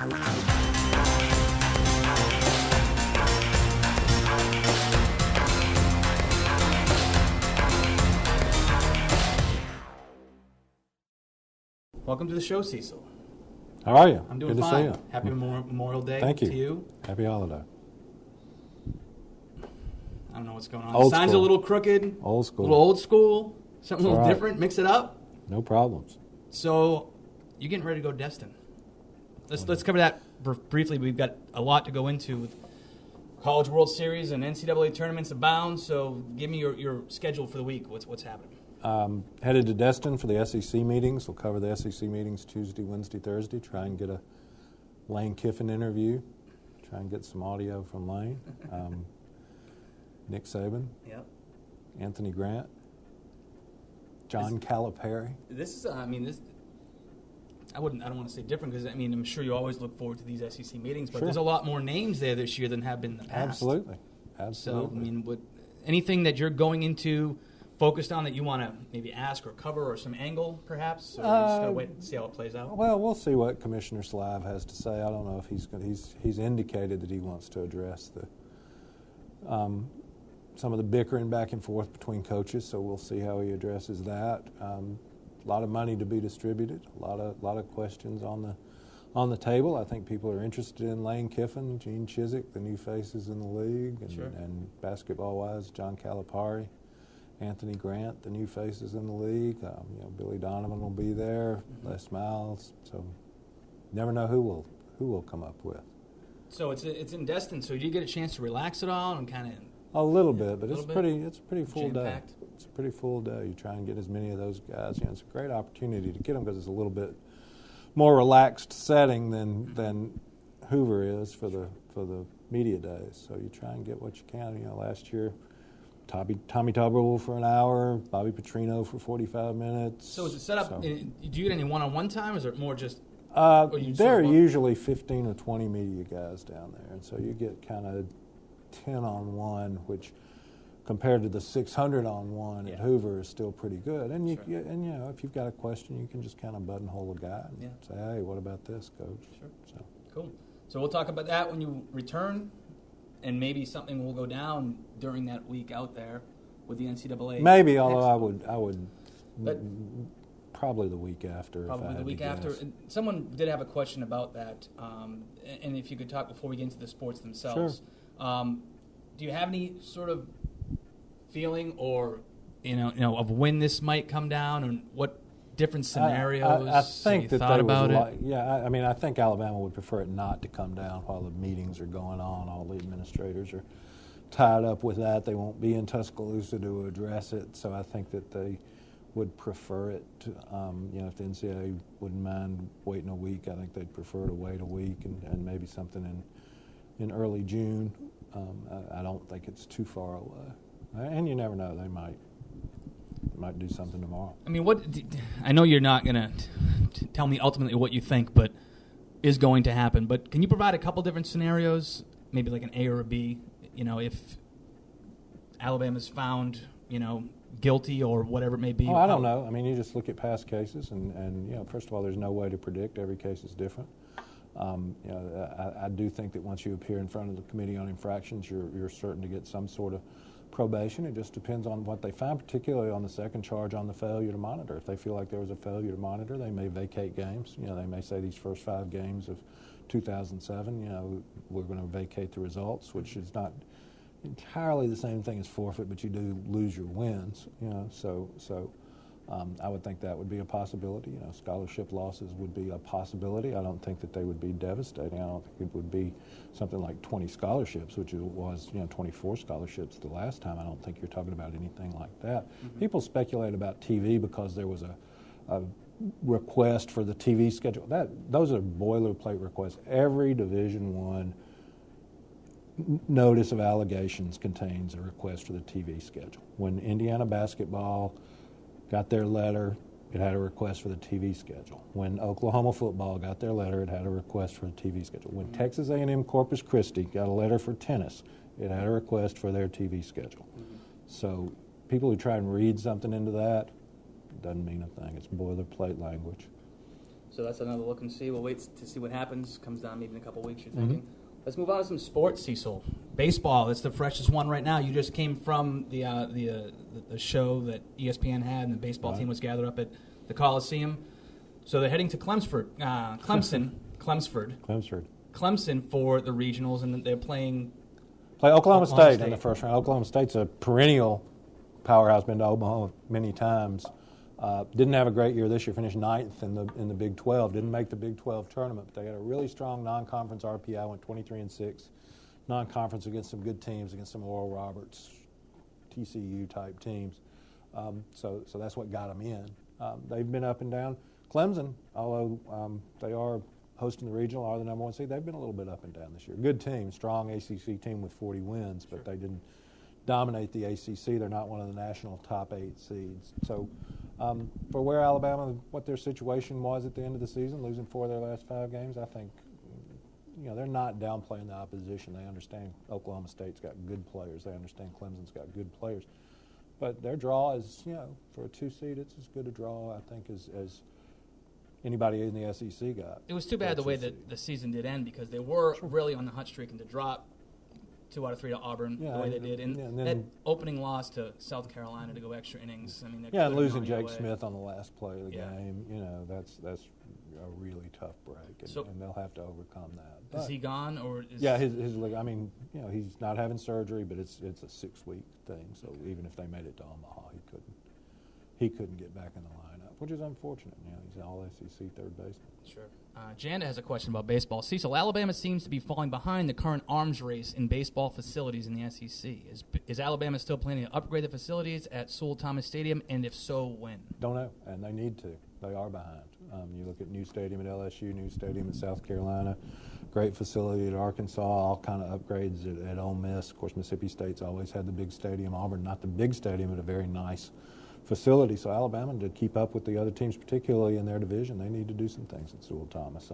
Welcome to the show, Cecil. How are you? I'm doing Good fine. to see you. Happy Memorial Day Thank you. to you. Happy holiday. I don't know what's going on. Old The sign's school. a little crooked. Old school. A little old school. Something a little all right. different. Mix it up. No problems. So, you're getting ready to go Destin. Let's cover that briefly. We've got a lot to go into with College World Series and NCAA tournaments abound. So, give me your schedule for the week. What's happening? Headed to Destin for the SEC meetings. We'll cover the SEC meetings Tuesday, Wednesday, Thursday. Try and get a Lane Kiffin interview. Try and get some audio from Lane. Nick Saban. Yep. Anthony Grant. John Calipari. This is, I don't want to say different because, I'm sure you always look forward to these SEC meetings, but Sure. There's a lot more names there this year than have been in the past. Absolutely. So, anything that you're going into focused on that you want to maybe ask or cover or some angle, perhaps? Or you're just going to wait and see how it plays out? Well, we'll see what Commissioner Slav has to say. I don't know if he's indicated that he wants to address some of the bickering back and forth between coaches, so we'll see how he addresses that. A lot of money to be distributed, a lot of questions on the table. I think people are interested in Lane Kiffin, Gene Chizik, the new faces in the league, and, Sure. and basketball-wise, John Calipari, Anthony Grant, the new faces in the league. Billy Donovan will be there, Les Miles. So, never know who we'll come up with. So it's in Destin. So do you get a chance to relax at all and kind of? A little bit, but it's a bit? pretty full day. Jam-packed? It's a pretty full day. You try and get as many of those guys. It's a great opportunity to get them because it's a little bit more relaxed setting than Hoover is for the media days. So you try and get what you can. Last year, Tommy Tuberville for an hour, Bobby Petrino for 45 minutes. So is it set up? Do you get any one-on-one time, or is it more just? There are usually 15 or 20 media guys down there, and so you get kind of 10-on-1, which compared to the 600-on-1 at Hoover is still pretty good. And if you've got a question, you can just kind of buttonhole a guy and say, "Hey, what about this, Coach?" Sure. So Cool. So we'll talk about that when you return, and maybe something will go down during that week out there with the NCAA. Maybe, although I would probably the week after. Probably the week after. And someone did have a question about that, and if you could talk before we get into the sports themselves. Sure. Do you have any sort of feeling or of when this might come down and what different scenarios I think you that thought they about would it? I think Alabama would prefer it not to come down while the meetings are going on. All the administrators are tied up with that. They won't be in Tuscaloosa to address it, so I think that they would prefer it to, if the NCAA wouldn't mind waiting a week, I think they'd prefer to wait a week and maybe something in early June. I don't think it's too far away. And you never know, they might do something tomorrow. I know you're not going to tell me ultimately what you think, but is going to happen. But can you provide a couple different scenarios, maybe like an A or a B? If Alabama's found, guilty or whatever it may be. Oh, I don't know. You just look at past cases, and first of all, there's no way to predict. Every case is different. I do think that once you appear in front of the Committee on Infractions, you're certain to get some sort of probation. It just depends on what they find, particularly on the second charge on the failure to monitor. If they feel like there was a failure to monitor, they may vacate games. They may say these first 5 games of 2007, we're going to vacate the results, which is not entirely the same thing as forfeit, but you do lose your wins. I would think that would be a possibility. Scholarship losses would be a possibility. I don't think that they would be devastating. I don't think it would be something like 20 scholarships, which it was, 24 scholarships the last time. I don't think you're talking about anything like that. Mm-hmm. People speculate about TV because there was a request for the TV schedule. Those are boilerplate requests. Every Division I notice of allegations contains a request for the TV schedule. When Indiana basketball got their letter, it had a request for the TV schedule. When Oklahoma football got their letter, it had a request for the TV schedule. When Texas A&M Corpus Christi got a letter for tennis, it had a request for their TV schedule. Mm-hmm. So people who try and read something into that, it doesn't mean a thing. It's boilerplate language. So that's another look and see. We'll wait to see what happens. Comes down maybe in a couple weeks, you're thinking. Let's move on to some sports, Cecil. Baseball, it's the freshest one right now. You just came from the show that ESPN had, and the baseball team was gathered up at the Coliseum. So they're heading to Clemson for the regionals, and they're playing Oklahoma State in the first round. Oklahoma State's a perennial powerhouse, been to Oklahoma many times. Didn't have a great year this year, finished 9th in the Big 12, didn't make the Big 12 tournament, but they got a really strong non-conference RPI, went 23-6, non-conference against some good teams, against some Oral Roberts, TCU-type teams. So that's what got them in. They've been up and down. Clemson, although they are hosting the regional, are the number 1 seed, they've been a little bit up and down this year. Good team, strong ACC team with 40 wins, but they didn't dominate the ACC. They're not one of the national top 8 seeds. So for where Alabama, what their situation was at the end of the season, losing 4 of their last 5 games, I think, they're not downplaying the opposition. They understand Oklahoma State's got good players. They understand Clemson's got good players. But their draw is, for a 2 seed, it's as good a draw, I think, as anybody in the SEC got. It was too bad the way that the season did end, because they were really on the hot streak, and to drop 2 out of 3 to Auburn the way they did, and that opening loss to South Carolina to go extra innings. I mean, and losing Jake Smith on the last play of the game, that's a really tough break, and they'll have to overcome that. Is he gone, or is his leg? I mean, he's not having surgery, but it's a 6-week thing. So even if they made it to Omaha, he couldn't get back in the lineup, which is unfortunate. He's an all-SEC third baseman. Sure. Janda has a question about baseball. Cecil, Alabama seems to be falling behind the current arms race in baseball facilities in the SEC. Is Alabama still planning to upgrade the facilities at Sewell Thomas Stadium, and if so, when? Don't know, and they need to. They are behind. You look at new stadium at LSU, new stadium at South Carolina, great facility at Arkansas, all kind of upgrades at Ole Miss. Of course, Mississippi State's always had the big stadium. Auburn, not the big stadium, but a very nice facility. So Alabama, to keep up with the other teams, particularly in their division, they need to do some things at Sewell Thomas.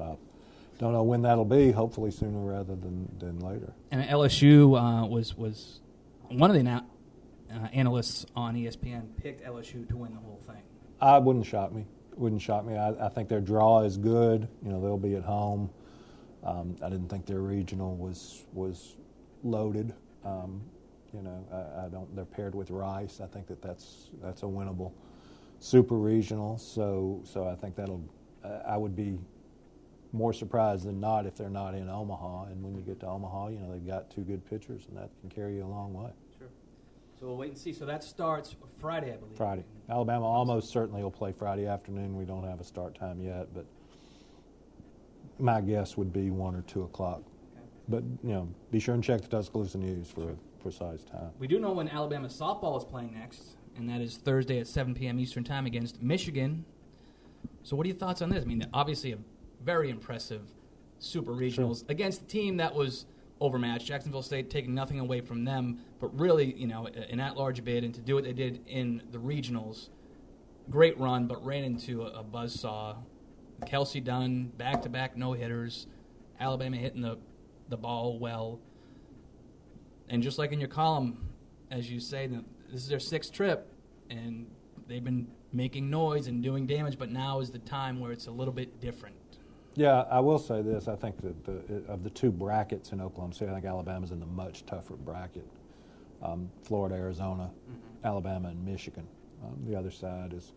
Don't know when that'll be. Hopefully sooner rather than later. And LSU was one of the analysts on ESPN picked LSU to win the whole thing. Wouldn't shock me. I think their draw is good. They'll be at home. I didn't think their regional was loaded. They're paired with Rice. I think that's a winnable super regional. So I think I would be more surprised than not if they're not in Omaha. And when you get to Omaha, they've got 2 good pitchers, and that can carry you a long way. Sure. So we'll wait and see. So that starts Friday, I believe. Friday. Alabama almost certainly will play Friday afternoon. We don't have a start time yet, but my guess would be 1 or 2 o'clock. Okay. But, be sure and check the Tuscaloosa News for a precise time. We do know when Alabama softball is playing next, and that is Thursday at 7 p.m. Eastern Time against Michigan. So what are your thoughts on this? I mean, obviously a very impressive super regionals against a team that was overmatched. Jacksonville State taking nothing away from them, but really, an at-large bid, and to do what they did in the regionals, great run, but ran into a buzzsaw. Kelsey Dunn, back-to-back no-hitters, Alabama hitting the ball well. And just like in your column, as you say, this is their 6th trip, and they've been making noise and doing damage, but now is the time where it's a little bit different. Yeah, I will say this. I think that of the 2 brackets in Oklahoma City, I think Alabama's in the much tougher bracket. Florida, Arizona, Alabama, and Michigan. The other side is,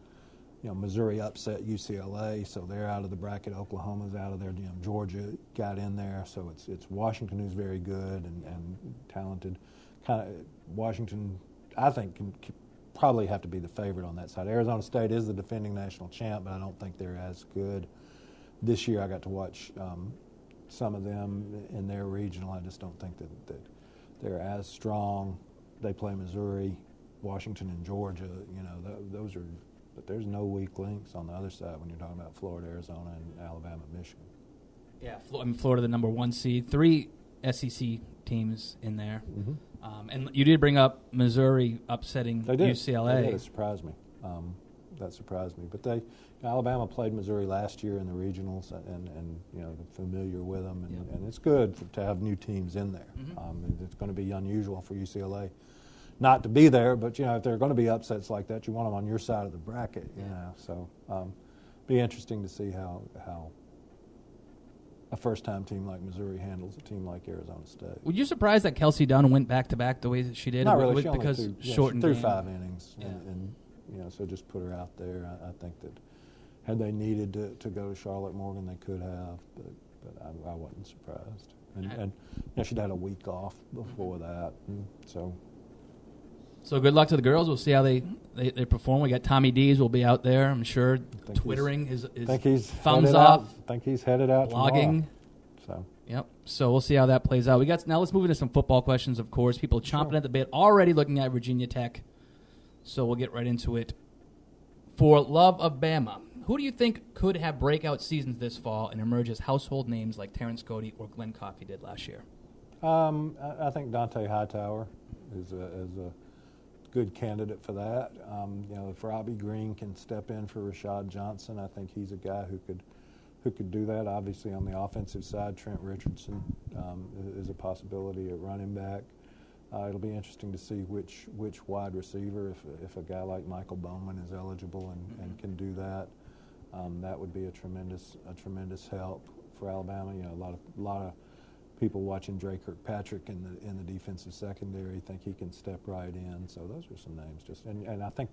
Missouri upset UCLA, so they're out of the bracket. Oklahoma's out of there. Georgia got in there, so it's Washington, who's very good and talented. Washington, I think, can probably have to be the favorite on that side. Arizona State is the defending national champ, but I don't think they're as good. This year I got to watch some of them in their regional. I just don't think that they're as strong. They play Missouri, Washington, and Georgia. Those are. But there's no weak links on the other side when you're talking about Florida, Arizona, and Alabama, Michigan. Yeah, Florida, the number 1 seed. 3 SEC teams in there. Mm-hmm. And you did bring up Missouri upsetting UCLA. They did. It surprised me. That surprised me. But Alabama played Missouri last year in the regionals, and familiar with them, and it's good to have new teams in there. Mm-hmm. It's going to be unusual for UCLA not to be there, but if there are going to be upsets like that, you want them on your side of the bracket. So be interesting to see how a first-time team like Missouri handles a team like Arizona State. Were you surprised that Kelsey Dunn went back-to-back the way that she did? Not really. She because only shortened threw game. 5 innings, and so just put her out there. I think that had they needed to go to Charlotte Morgan, they could have, but I wasn't surprised. And she'd had a week off before that, and so good luck to the girls. We'll see how they perform. We got Tommy Dees will be out there, I'm sure, twittering his thumbs up. I think he's headed out blogging. Tomorrow. Yep. So we'll see how that plays out. Now let's move into some football questions, of course. People chomping at the bit, already looking at Virginia Tech. So we'll get right into it. For love of Bama, who do you think could have breakout seasons this fall and emerge as household names like Terrence Cody or Glenn Coffey did last year? I think Dante Hightower is a good candidate for that. If Robbie Green can step in for Rashad Johnson, I think he's a guy who could do that. Obviously, on the offensive side, Trent Richardson is a possibility at running back. It'll be interesting to see which wide receiver, if a guy like Michael Bowman is eligible and can do that. That would be a tremendous help for Alabama. A lot of people watching Dre Kirkpatrick in the defensive secondary think he can step right in. So those are some names. And I think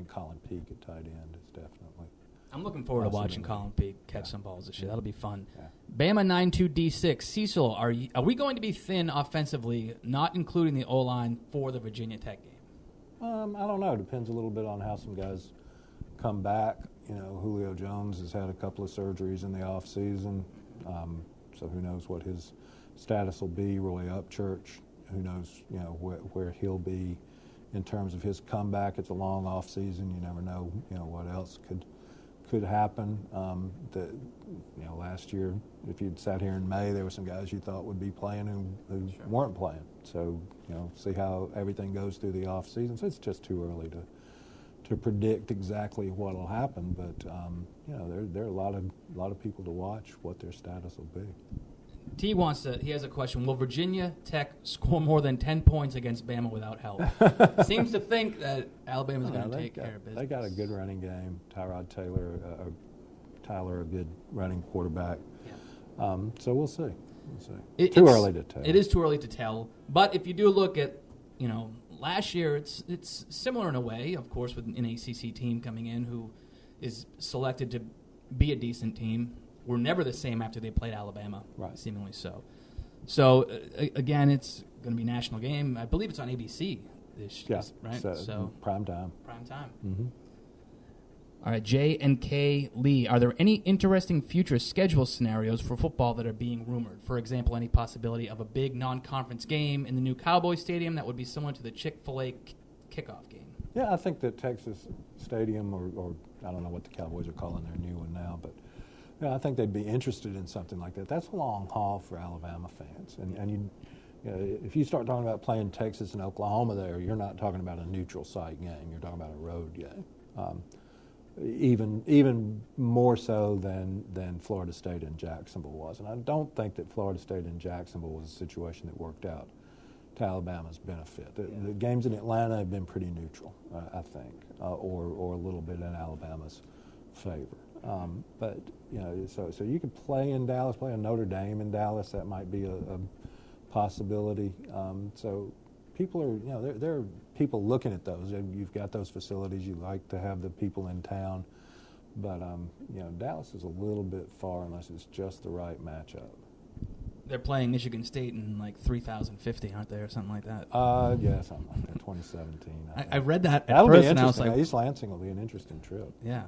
Colin Peake at tight end is definitely. I'm looking forward to watching Colin Peake catch some balls this year. That'll be fun. Yeah. Bama 9-2-D6. Cecil, are we going to be thin offensively, not including the O-line, for the Virginia Tech game? I don't know. Depends a little bit on how some guys come back. Julio Jones has had a couple of surgeries in the off season, so who knows what his status will be. Roy Upchurch, who knows where he'll be in terms of his comeback. It's a long off season. You never know what else could happen. Last year, if you'd sat here in May, there were some guys you thought would be playing who Sure. weren't playing. So see how everything goes through the off season. So it's just too early to predict exactly what will happen. But there are a lot of people to watch what their status will be. He has a question. Will Virginia Tech score more than 10 points against Bama without help? Seems to think that Alabama's going to take care of business. They got a good running game. Tyrod Tyler, a good running quarterback. Yeah. So we'll see. Too early to tell. It is too early to tell. But if you do look at, last year, it's similar in a way, of course, with an ACC team coming in who is selected to be a decent team. Were never the same after they played Alabama, right. Seemingly so. So, again, it's going to be a national game. I believe it's on ABC this right? So prime time. Prime time. Mm-hmm. All right, J and K Lee, are there any interesting future schedule scenarios for football that are being rumored? For example, any possibility of a big non-conference game in the new Cowboy Stadium that would be similar to the Chick-fil-A kickoff game? Yeah, I think that Texas Stadium, or I don't know what the Cowboys are calling their new one now, but I think they'd be interested in something like that. That's a long haul for Alabama fans, and if you start talking about playing Texas and Oklahoma there, you're not talking about a neutral site game. You're talking about a road game. Even more so than Florida State and Jacksonville was. And I don't think that Florida State and Jacksonville was a situation that worked out to Alabama's benefit. The games in Atlanta have been pretty neutral, I think, or a little bit in Alabama's favor. But so you could play in Dallas, play in Notre Dame in Dallas. That might be a possibility. So people are, there are people looking at those. You've got those facilities. You like to have the people in town, but Dallas is a little bit far unless it's just the right matchup. They're playing Michigan State in like 3,050, aren't they, or something like that? Yeah, something like that. 2017. I read that That'll first, be and I was like, East Lansing will be an interesting trip. Yeah.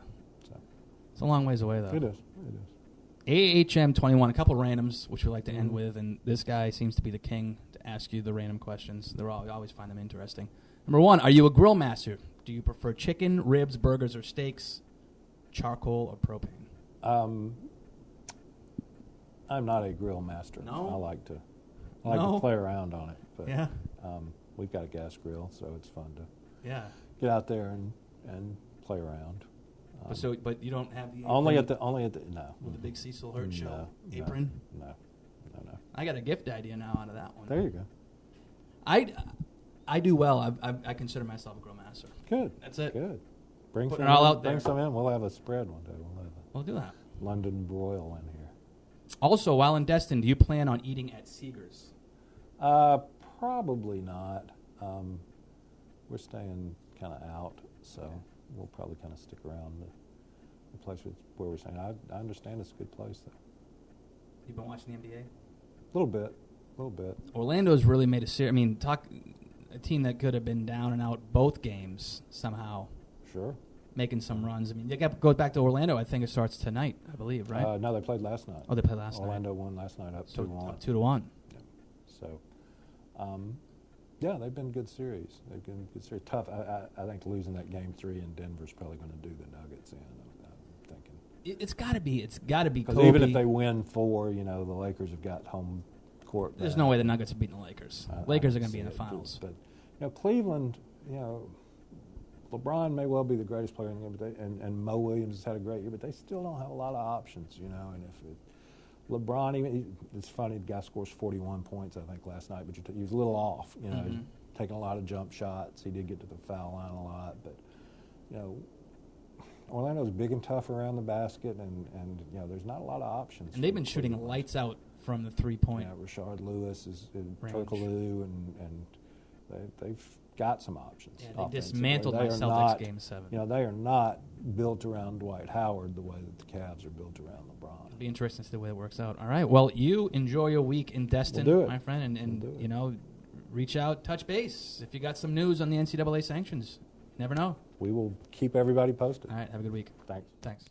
It's a long ways away, though. It is. AHM 21, a couple randoms, which we like to end with, and this guy seems to be the king to ask you the random questions. I always find them interesting. Number one, are you a grill master? Do you prefer chicken, ribs, burgers, or steaks, charcoal, or propane? I'm not a grill master. No? I like to play around on it. But, yeah. We've got a gas grill, so it's fun to get out there and play around. But you don't have the only at the no with the big Cecil Hurt show no, apron. No. I got a gift idea now out of that one. There you go. I do well. I consider myself a grill master. Good. That's it. Good. Bring Putting some it all out there. Bring some in. We'll have a spread one day. We'll do that. London broil in here. Also, while in Destin, do you plan on eating at Seeger's? Probably not. We're staying kind of out, so we'll probably kind of stick around the place where we're staying. I understand it's a good place, though. You've been watching the NBA? A little bit. Orlando's really made a series. I mean, a team that could have been down and out both games somehow. Sure. Making some runs. I mean, it goes back to Orlando. I think it starts tonight, I believe, right? No, they played last night. Oh, they played last night. Orlando won last night up 2-1. Up 2-1. Yeah. So, yeah, they've been good series. They've been good series. Tough. I think losing that game 3 in Denver's probably going to do the Nuggets in. I'm thinking. It's got to be. It's got to be. Because even if they win 4, the Lakers have got home court. There's no way the Nuggets are beating the Lakers. Lakers are going to be in the finals. But Cleveland, LeBron may well be the greatest player in the game, but and Mo Williams has had a great year, but they still don't have a lot of options, And if LeBron, it's funny, the guy scores 41 points, I think, last night, but he was a little off, He's taking a lot of jump shots. He did get to the foul line a lot, but Orlando's big and tough around the basket, and there's not a lot of options. And they've been shooting lights out from the 3-point. Yeah, Rashard Lewis is Turkoglu, and they've got some options. Yeah, they dismantled my Celtics Game 7. They are not built around Dwight Howard the way that the Cavs are built around LeBron. It'll be interesting to see the way it works out. All right. Well, you enjoy your week in Destin, my friend, and reach out, touch base if you got some news on the NCAA sanctions. Never know. We will keep everybody posted. All right. Have a good week. Thanks. Thanks.